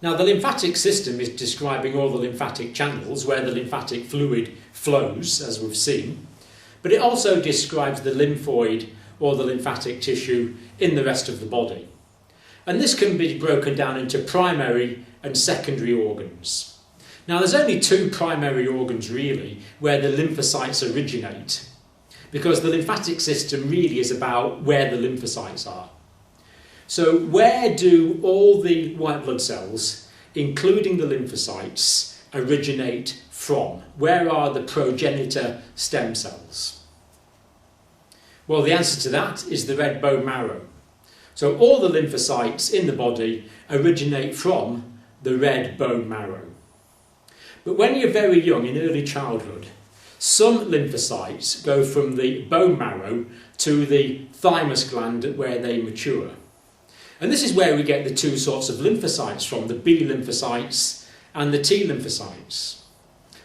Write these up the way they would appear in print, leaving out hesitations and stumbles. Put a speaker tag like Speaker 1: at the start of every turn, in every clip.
Speaker 1: Now, the lymphatic system is describing all the lymphatic channels where the lymphatic fluid flows, as we've seen, but it also describes the lymphoid or the lymphatic tissue in the rest of the body. And this can be broken down into primary and secondary organs. Now, there's only two primary organs really where the lymphocytes originate, because the lymphatic system really is about where the lymphocytes are. So where do all the white blood cells, including the lymphocytes, originate from? Where are the progenitor stem cells? Well, the answer to that is the red bone marrow. So all the lymphocytes in the body originate from the red bone marrow. But when you're very young, in early childhood, some lymphocytes go from the bone marrow to the thymus gland where they mature. And this is where we get the two sorts of lymphocytes from, the B lymphocytes and the T lymphocytes.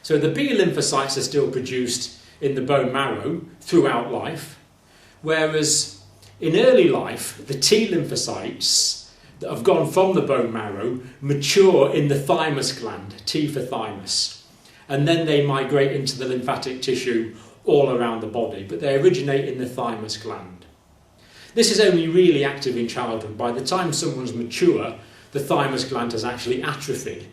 Speaker 1: So the B lymphocytes are still produced in the bone marrow throughout life, whereas in early life, the T lymphocytes that have gone from the bone marrow mature in the thymus gland, T for thymus, and then they migrate into the lymphatic tissue all around the body, but they originate in the thymus gland. This is only really active in childhood. By the time someone's mature, the thymus gland has actually atrophied,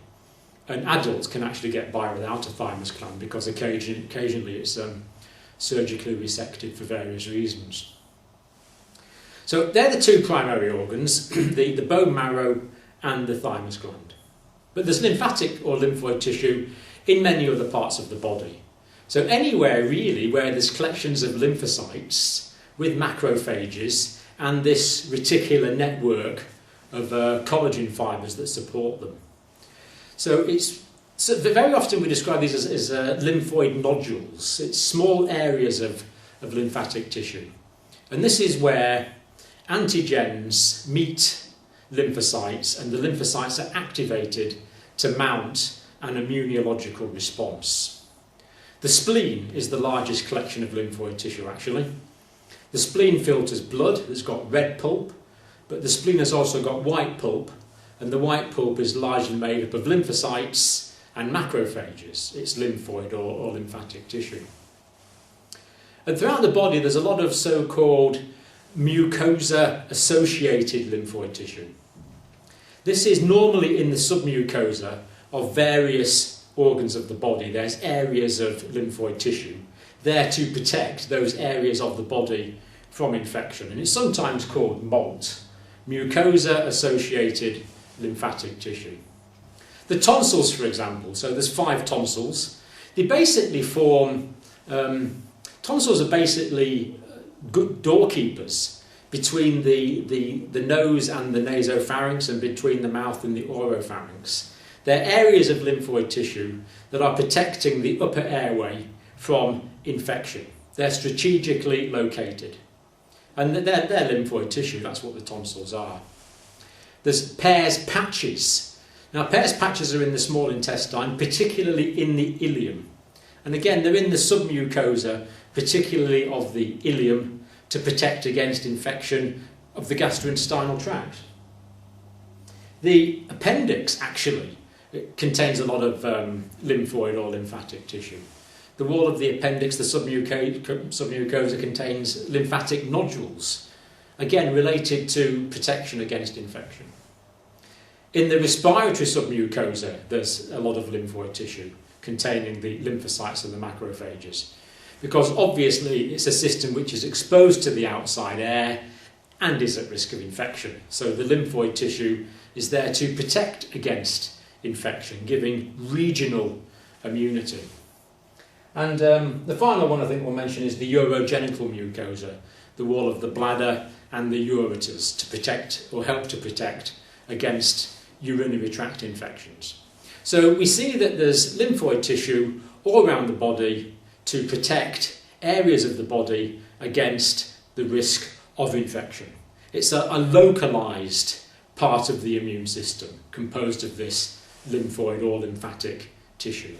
Speaker 1: and adults can actually get by without a thymus gland because occasionally it's surgically resected for various reasons. So they're the two primary organs, the bone marrow and the thymus gland. But there's lymphatic or lymphoid tissue in many other parts of the body. So anywhere really where there's collections of lymphocytes with macrophages and this reticular network of collagen fibres that support them. So very often we describe these as lymphoid nodules. It's small areas of lymphatic tissue. And this is where antigens meet lymphocytes and the lymphocytes are activated to mount an immunological response. The spleen is the largest collection of lymphoid tissue actually. The spleen filters blood, it's got red pulp, but the spleen has also got white pulp, and the white pulp is largely made up of lymphocytes and macrophages. It's lymphoid or lymphatic tissue. And throughout the body there's a lot of so-called mucosa-associated lymphoid tissue. This is normally in the submucosa of various organs of the body. There's areas of lymphoid tissue there to protect those areas of the body from infection, and it's sometimes called MALT, mucosa-associated lymphatic tissue. The tonsils, for example, so there's 5 tonsils. They basically form, tonsils are basically good doorkeepers between the nose and the nasopharynx and between the mouth and the oropharynx. They're areas of lymphoid tissue that are protecting the upper airway from infection. They're strategically located. And they're lymphoid tissue, that's what the tonsils are. There's Pear's patches. Now, Pear's patches are in the small intestine, particularly in the ileum. And again, they're in the submucosa, particularly of the ileum, to protect against infection of the gastrointestinal tract. The appendix actually contains a lot of lymphoid or lymphatic tissue. The wall of the appendix, the submucosa, contains lymphatic nodules, again related to protection against infection. In the respiratory submucosa, there's a lot of lymphoid tissue containing the lymphocytes and the macrophages, because obviously it's a system which is exposed to the outside air and is at risk of infection. So the lymphoid tissue is there to protect against infection, giving regional immunity. And the final one I think we'll mention is the urogenital mucosa, the wall of the bladder and the ureters, to protect or help to protect against urinary tract infections. So we see that there's lymphoid tissue all around the body to protect areas of the body against the risk of infection. It's a localised part of the immune system composed of this lymphoid or lymphatic tissue.